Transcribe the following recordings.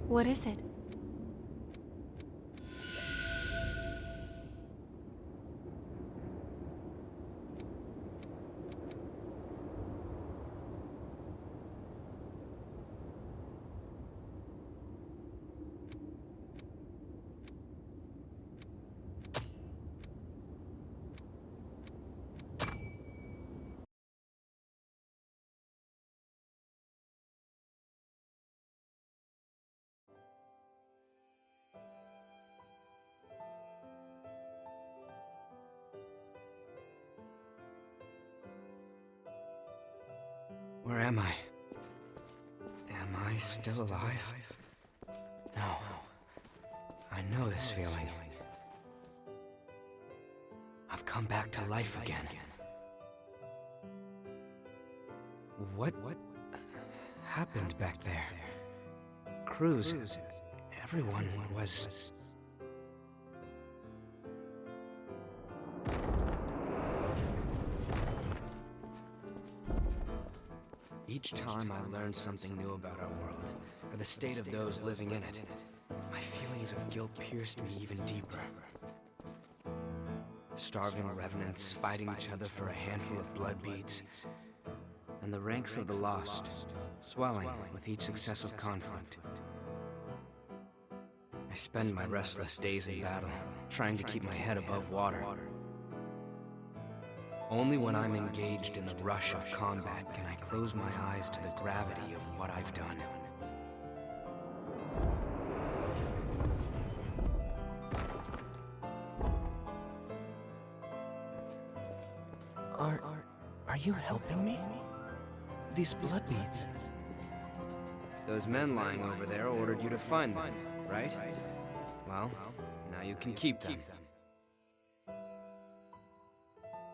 What is it? Where am I? Am I still alive? No. I know this feeling. I've come back to life again. What happened back there? Cruz, everyone was... Each time I learned something new about our world, or the state of those living in it, my feelings of guilt pierced me even deeper. Starving revenants fighting each other for a handful of blood beads, and the ranks of the lost swelling with each successive conflict. I spend my restless days in battle, trying to keep my head above water. Only when I'm engaged in the rush of combat can I close my eyes to the gravity of what I've done. Are you helping me? These blood beads. Those men lying over there ordered you to find them, right? Well, now you can keep them.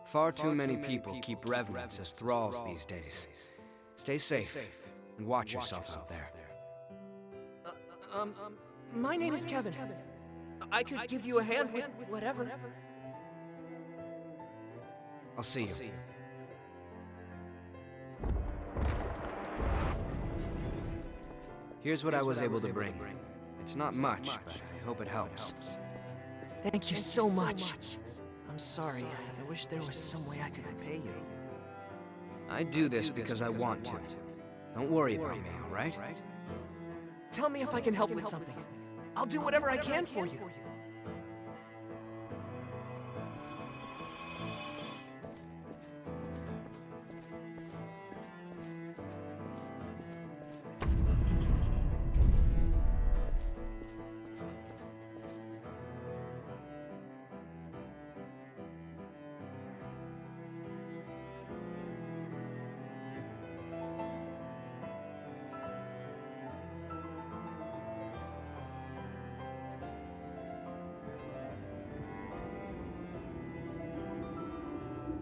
Far too many people keep revenants as thralls these days. Stay safe, and watch yourself out there. My name is Kevin. I could give you a hand with whatever. I'll see you. Here's what I was able to bring. It's not much, but I hope it helps. Thank you so much. I'm sorry. I wish there was some way I could repay you. I do this because I want to. Don't worry about me, all right? Tell me if I can help with something. I'll do whatever I can for you.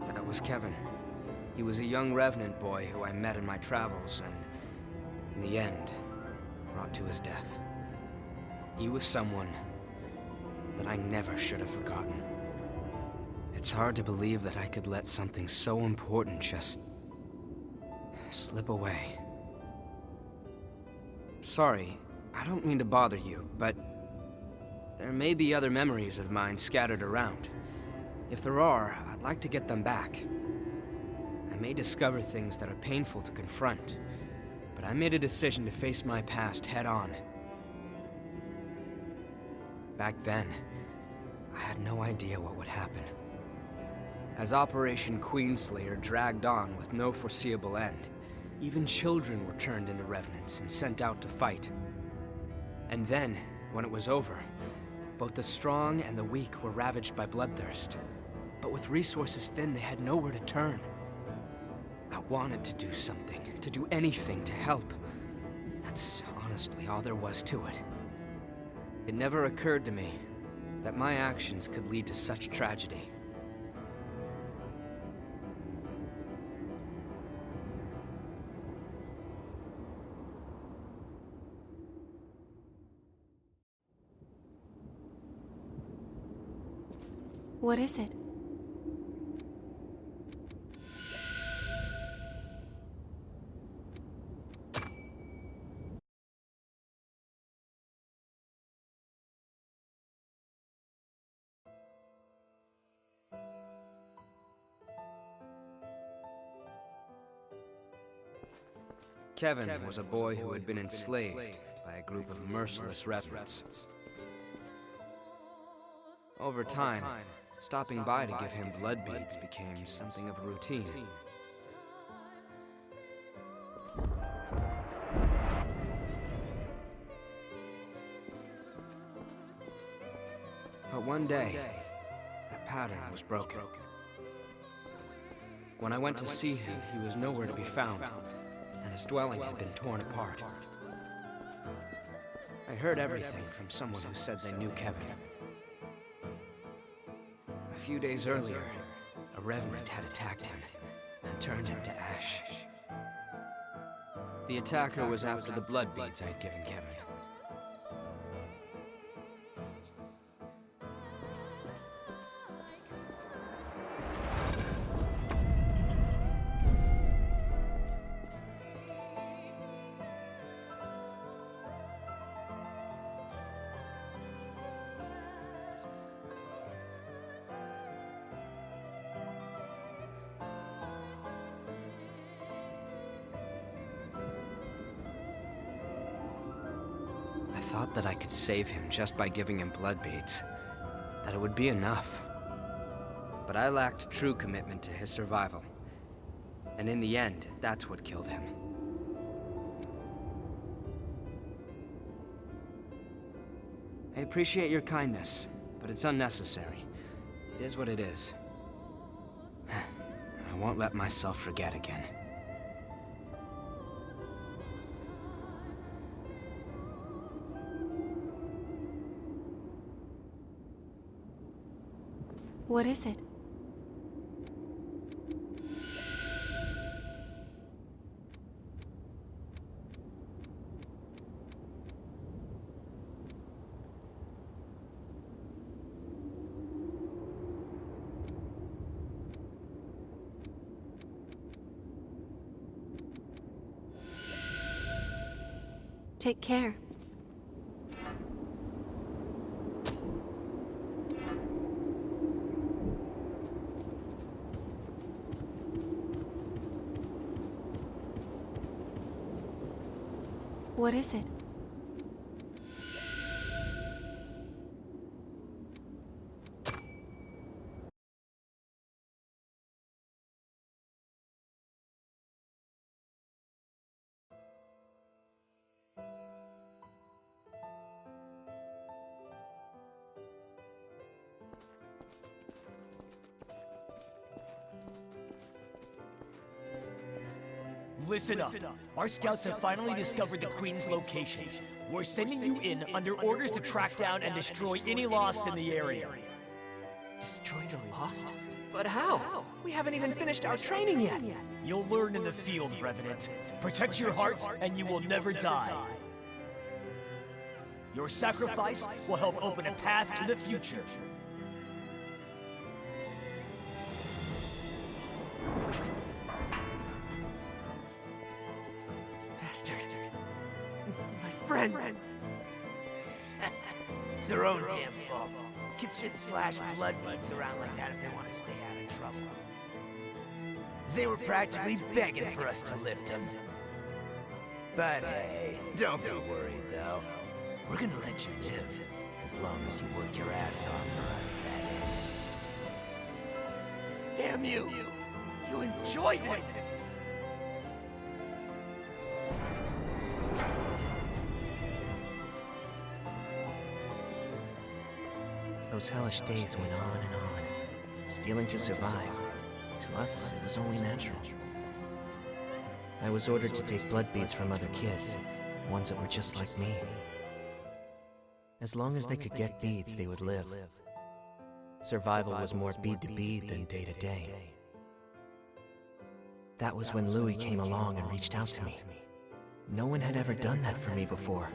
That was Kevin. He was a young revenant boy who I met in my travels and, in the end, brought to his death. He was someone that I never should have forgotten. It's hard to believe that I could let something so important just slip away. Sorry, I don't mean to bother you, but there may be other memories of mine scattered around. If there are, I'd like to get them back. I may discover things that are painful to confront, but I made a decision to face my past head-on. Back then, I had no idea what would happen. As Operation Queenslayer dragged on with no foreseeable end, even children were turned into revenants and sent out to fight. And then, when it was over, both the strong and the weak were ravaged by bloodthirst. But with resources thin, they had nowhere to turn. I wanted to do something, to do anything to help. That's honestly all there was to it. It never occurred to me that my actions could lead to such tragedy. What is it? Kevin was a boy who had been enslaved by a group of merciless revenants. Over time, stopping by to give him blood beads became something of a routine. But one day, that pattern was broken. When I went to see him, he was nowhere to be found, and his dwelling had been torn apart. I heard everything from someone who said they knew Kevin. A few days earlier, a revenant had attacked him and turned him to ash. The attacker was after the blood beads I'd given Kevin. I thought that I could save him just by giving him blood beads, that it would be enough. But I lacked true commitment to his survival. And in the end, that's what killed him. I appreciate your kindness, but it's unnecessary. It is what it is. I won't let myself forget again. What is it? Take care. What is it? Listen up. Our scouts have finally discovered the Queen's location. We're sending you in under orders to track down and destroy any Lost in the area. Destroy the Lost? But how? We haven't even finished our training yet. You'll learn in the field, Revenant. Protect your heart, and you will never die. Your sacrifice will help open a path to the future. Bastard. My friends. It's their own damn fault. Kids shouldn't flash blood beads around like that if they want to stay out of trouble. They were practically begging for us to lift them. But hey, don't be worried though. We're gonna let you live. As long as you work your ass off for us, that is. Damn you! You enjoyed it! Those hellish days went on and on. Stealing to survive. To us, it was only natural. I was ordered to take blood beads from other kids, ones that were just like me. As long as they could get beads, they would live. Survival was more bead to bead than day to day. That was when Louis came along and reached out to me. No one had ever done that for me before.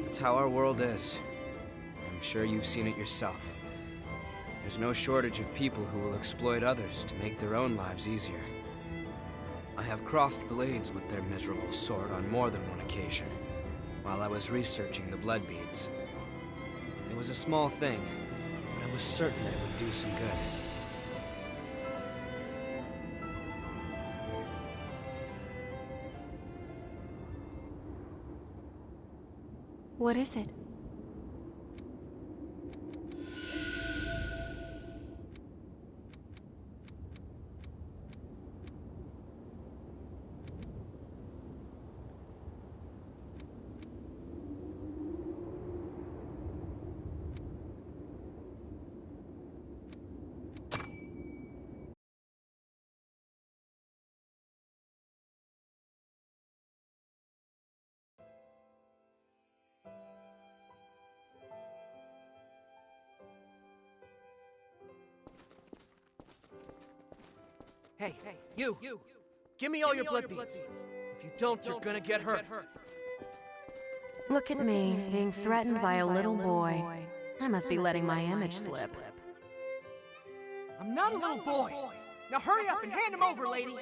That's how our world is. I'm sure you've seen it yourself. There's no shortage of people who will exploit others to make their own lives easier. I have crossed blades with their miserable sort on more than one occasion, while I was researching the blood beads. It was a small thing, but I was certain that it would do some good. What is it? Hey, you! Give me all your blood beads. If you don't, you're gonna get hurt. Look at me, being threatened by a little boy. I must be letting my image slip. I'm not a little boy. Now hurry up and hand him over, lady.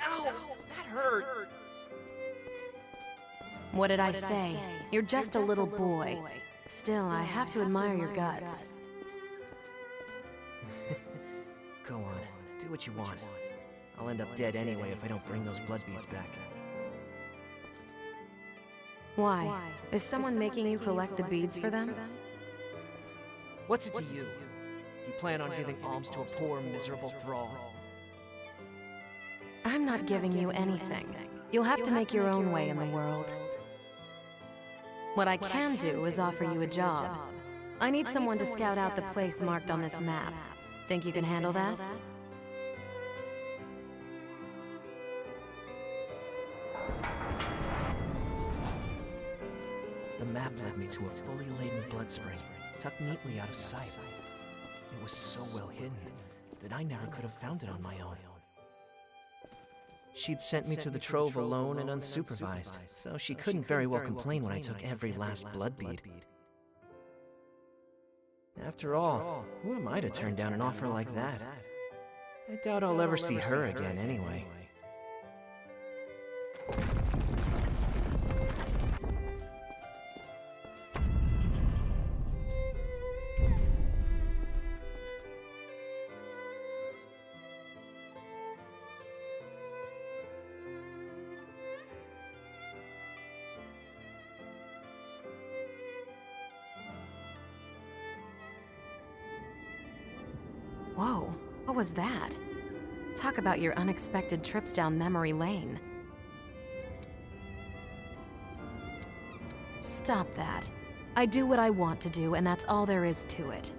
Ow, that hurt. What did I say? You're just a little boy. Still, I have to admire your guts. Go on, do what you want. I'll end up dead anyway if I don't bring those blood beads back. Why? Is someone making you collect the beads for them? What's it to you? Do you plan on giving alms to a poor, miserable thrall? I'm not giving you anything. You'll have to make your own way in the world. What I can do is offer you a job. I need someone to scout out the place marked on this map. Think you can handle that? The map led me to a fully laden blood spring, tucked neatly out of sight. It was so well hidden that I never could have found it on my own. She'd sent me to the trove alone and unsupervised, so she couldn't very well complain when I took every last blood bead. After all, who am I to turn down an offer like that? I doubt I'll ever see her again anyway. Whoa, what was that? Talk about your unexpected trips down memory lane. Stop that. I do what I want to do, and that's all there is to it.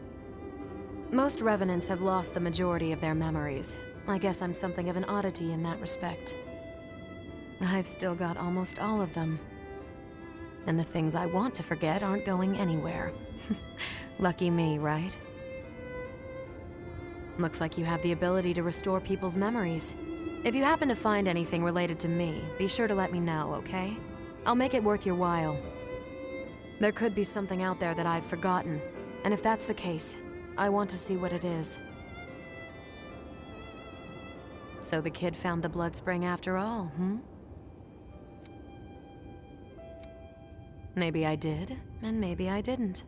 Most revenants have lost the majority of their memories. I guess I'm something of an oddity in that respect. I've still got almost all of them. And the things I want to forget aren't going anywhere. Lucky me, right? Looks like you have the ability to restore people's memories. If you happen to find anything related to me, be sure to let me know, okay? I'll make it worth your while. There could be something out there that I've forgotten, and if that's the case, I want to see what it is. So the kid found the blood spring after all, hmm? Maybe I did, and maybe I didn't.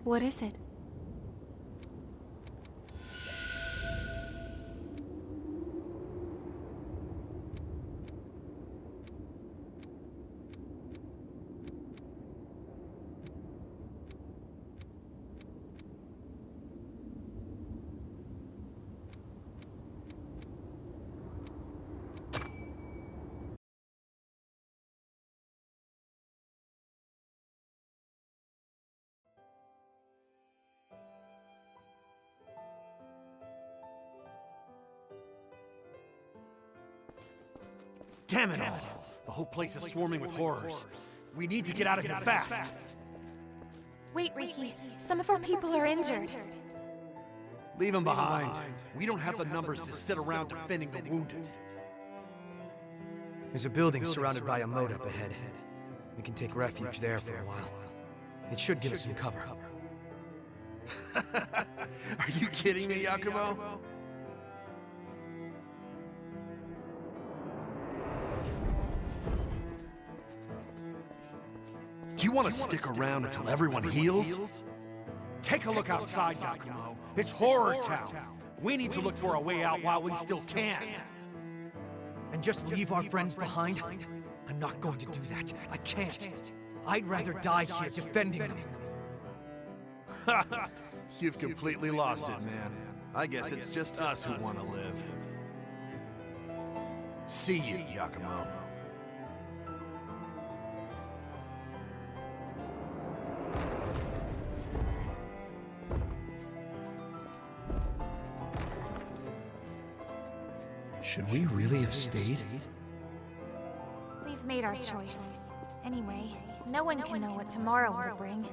What is it? Damn it all! The whole place is swarming with horrors. We need to get out of here fast! Wait, Riki. Some of our people are injured. Leave them behind. We don't have the numbers to sit around defending the wounded. There's a building surrounded by a moat up ahead. We can take refuge there for a while. It should give us some cover. Are you kidding me, Yakumo? You want to stick around until everyone heals? Take a look outside, Yakumo. It's horror town. We need to look for a way out while we still can. And just leave our friends behind? I'm not going to do that. I can't. I'd rather die here defending them. You've completely lost it, man. I guess it's just us who want to live. See you, Yakumo. Should we really have stayed? We've made our choice. Anyway, no one can know what tomorrow will bring.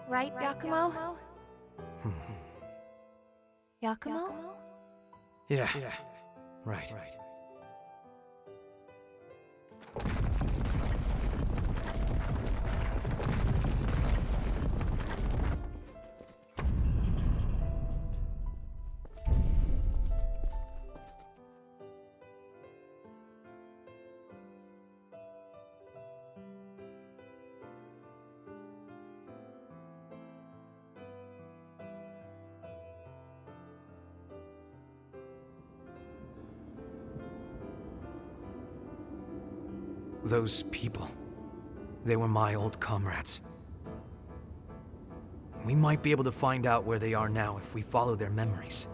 Right, Yakumo? Yakumo? Yeah. Right. Those people, they were my old comrades. We might be able to find out where they are now if we follow their memories.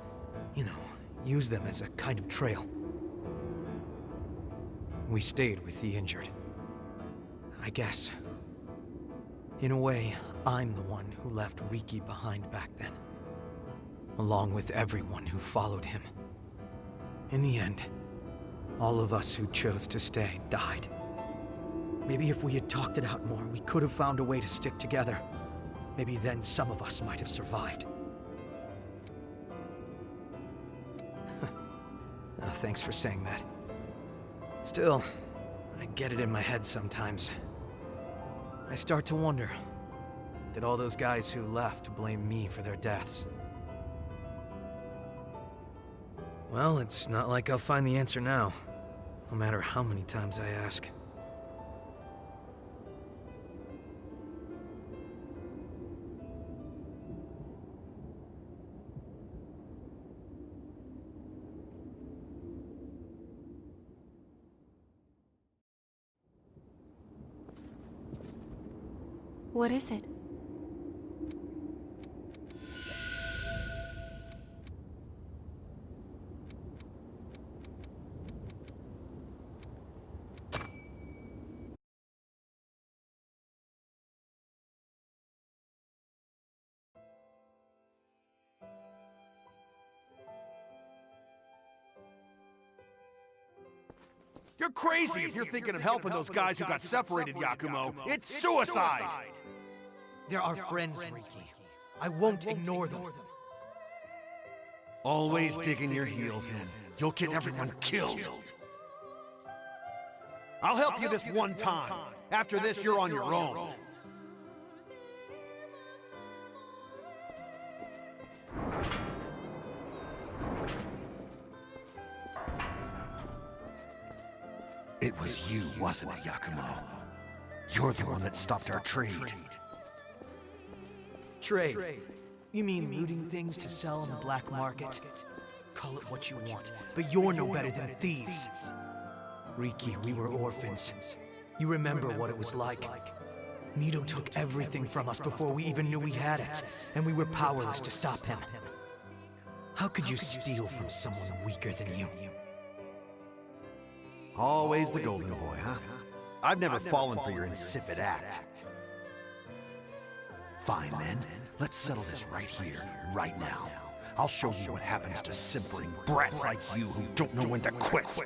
You know, use them as a kind of trail. We stayed with the injured. I guess, in a way, I'm the one who left Riki behind back then, along with everyone who followed him. In the end, all of us who chose to stay died. Maybe if we had talked it out more, we could have found a way to stick together. Maybe then some of us might have survived. Thanks for saying that. Still, I get it in my head sometimes. I start to wonder, did all those guys who left blame me for their deaths? Well, it's not like I'll find the answer now, no matter how many times I ask. What is it? You're crazy if you're thinking of helping those guys who got separated, Yakumo. It's suicide! They're our friends, Riki. I won't ignore them. Always digging your heels in. You'll get everyone killed. I'll help you this one time. After this, you're on your own. It was you, wasn't it, Yakumo? You're the one that stopped our trade. Trade? You mean looting things to sell on the black market? Call it what you want, but you're no better than thieves. Riki, we were orphans. You remember what it was like. Mido took everything from us before we even knew we had it, and we were powerless to stop him. How could you steal from someone weaker than you? Always the golden boy, huh? I've never fallen for your insipid act. Fine, then. Let's settle this right here, right now. I'll show you what happens to simpering brats like you who don't know when to quit.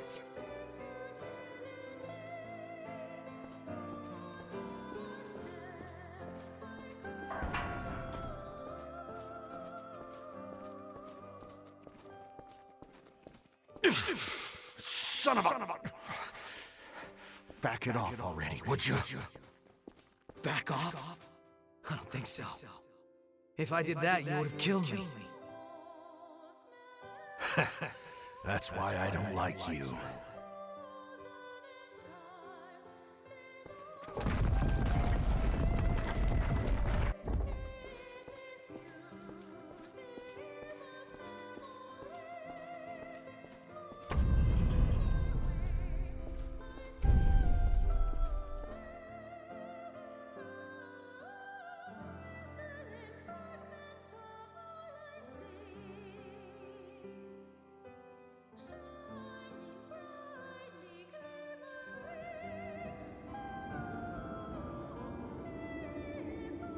Son of a... Back it off already, would you? Back off? I don't think so. If I did that, you would have killed me. That's why I don't like you.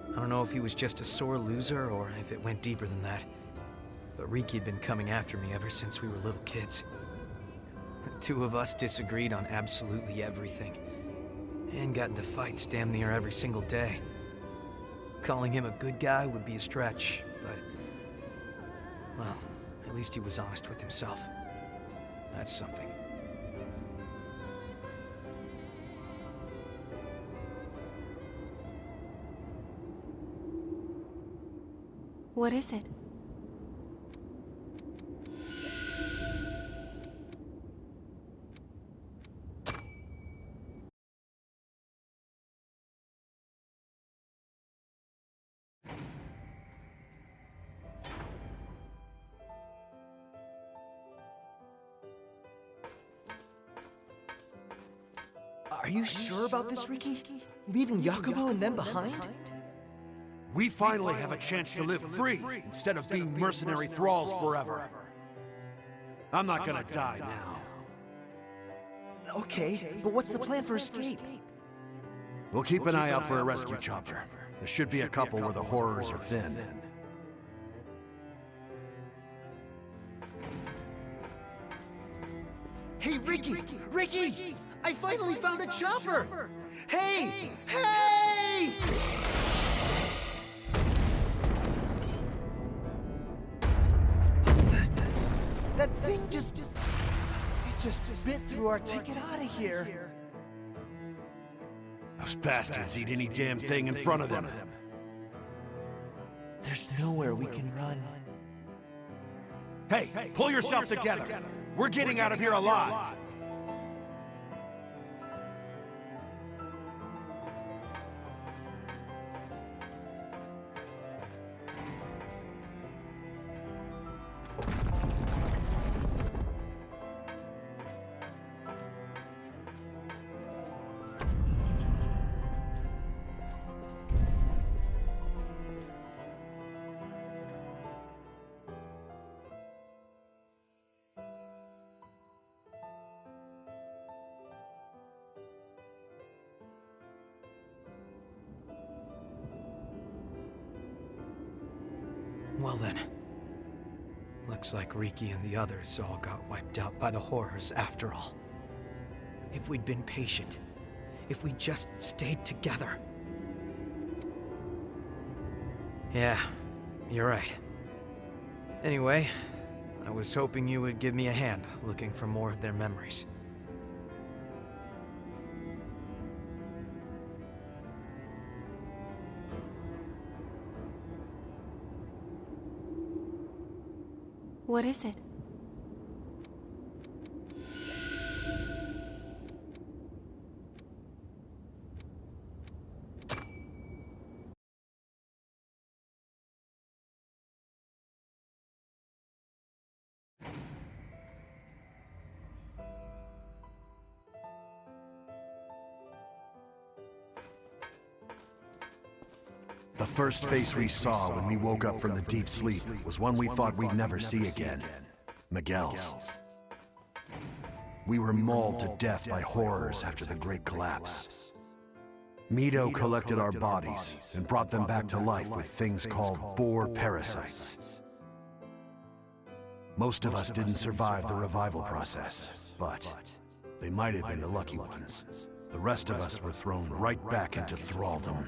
I don't know if he was just a sore loser or if it went deeper than that. But Riki had been coming after me ever since we were little kids. The two of us disagreed on absolutely everything. And got into fights damn near every single day. Calling him a good guy would be a stretch, but... well, at least he was honest with himself. That's something. What is it? Are you sure about this, Riki? Leaving Yakumo and them behind? We finally have a chance to live free instead of being mercenary thralls forever. I'm not gonna die now. Okay, but what's the plan for escape? We'll keep an eye out for a rescue chopper. There should be a couple where the horrors are thin. Hey, Riki! Riki! I finally found a chopper! Hey! Hey! That thing just bit through our ticket out of here. Those bastards eat any damn thing in front of them. There's nowhere we can run. Hey, pull yourself together. We're getting out of here alive. Well then. Looks like Riki and the others all got wiped out by the horrors after all. If we'd been patient, if we just stayed together. Yeah, you're right. Anyway, I was hoping you would give me a hand looking for more of their memories. What is it? The first face we saw when we woke up from the deep sleep was one we thought we'd never see again. Miguel's. We were mauled to death by horrors after the Great Collapse. Mido collected our bodies and brought them back to life with things called boar parasites. Most of us didn't survive the revival process, but they might have been the lucky ones. The rest of us were thrown right back into thraldom.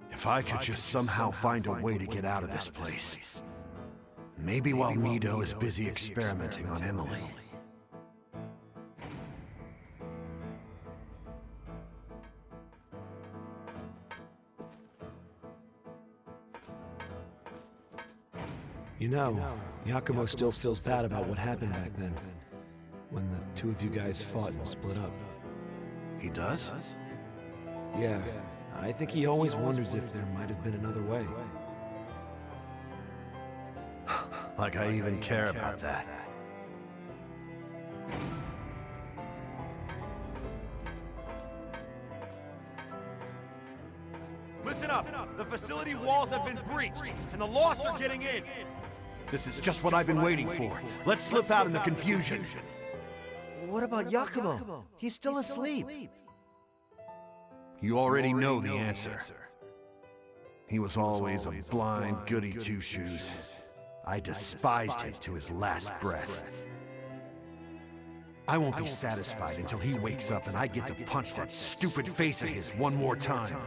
If I could just somehow find a way to get out of this place, Maybe while Mido is busy experimenting on Emily. You know, Yakumo still feels bad about what happened back then, when the two of you guys fought and split up. He does? Yeah, I think he always wonders if there might have been another way. Like I even care about that. Listen up! The facility walls have been breached, and the Lost are getting in! This is just what I've been waiting for. Let's slip out in the confusion. What about Yakumo? He's still asleep. You already know the answer. He was always a blind goody two-shoes. I despised him to his last breath. I won't be satisfied until he wakes up and I get to punch that stupid face of his one more time.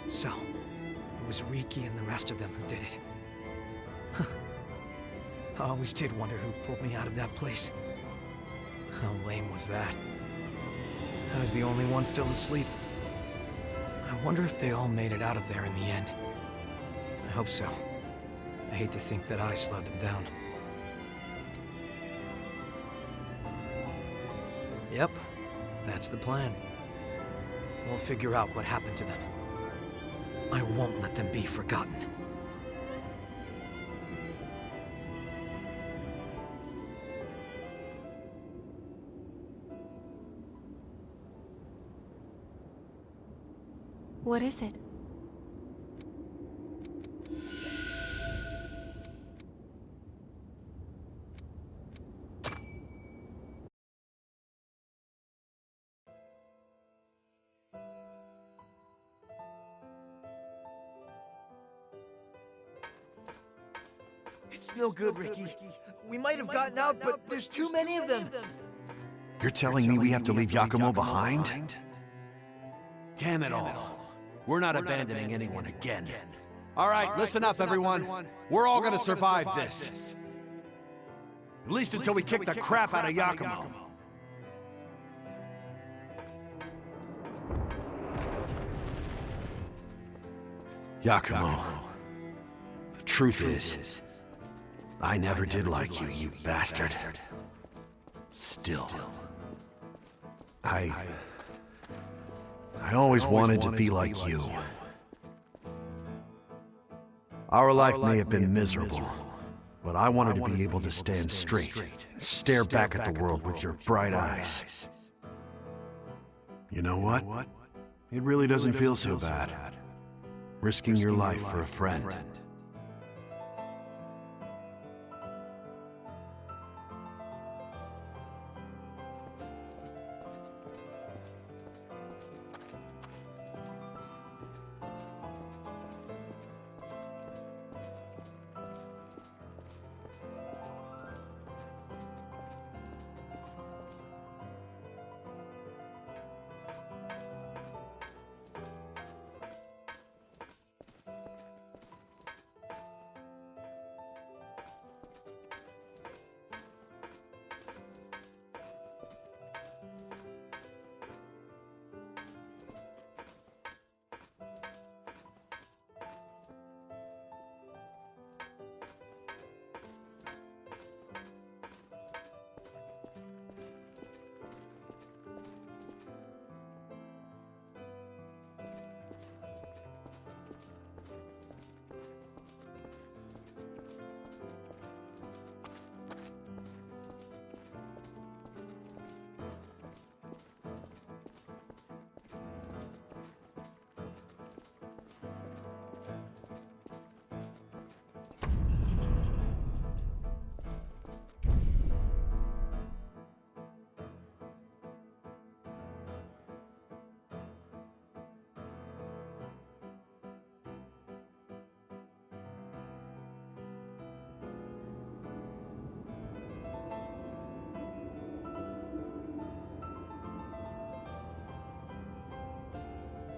So, it was Riki and the rest of them who did it. Huh. I always did wonder who pulled me out of that place. How lame was that? I was the only one still asleep. I wonder if they all made it out of there in the end. I hope so. I hate to think that I slowed them down. Yep, that's the plan. We'll figure out what happened to them. I won't let them be forgotten. What is it? It's no good, Ricky. We might have gotten out, but there's too many of them. You're telling me we have to leave Yakumo behind? Damn it all. We're not abandoning anyone again. All right, listen up, everyone. We're all gonna survive this. At least until we kick the crap out of Yakumo. Yakumo, the truth is, I never did like you, you bastard. Still, I always wanted to be like you. Our life may have been miserable, but I wanted to be able to stand straight and stare back at the world with your bright eyes. You know what? It really doesn't feel so bad. Risking your life for a friend.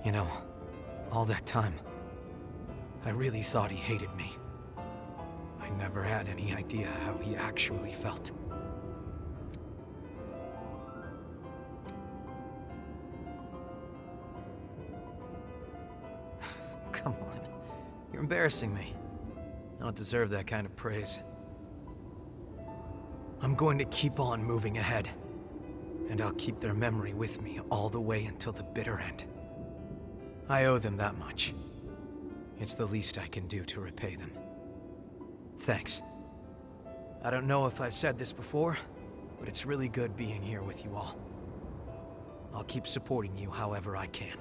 You know, all that time, I really thought he hated me. I never had any idea how he actually felt. Come on. You're embarrassing me. I don't deserve that kind of praise. I'm going to keep on moving ahead. And I'll keep their memory with me all the way until the bitter end. I owe them that much. It's the least I can do to repay them. Thanks. I don't know if I've said this before, but it's really good being here with you all. I'll keep supporting you however I can.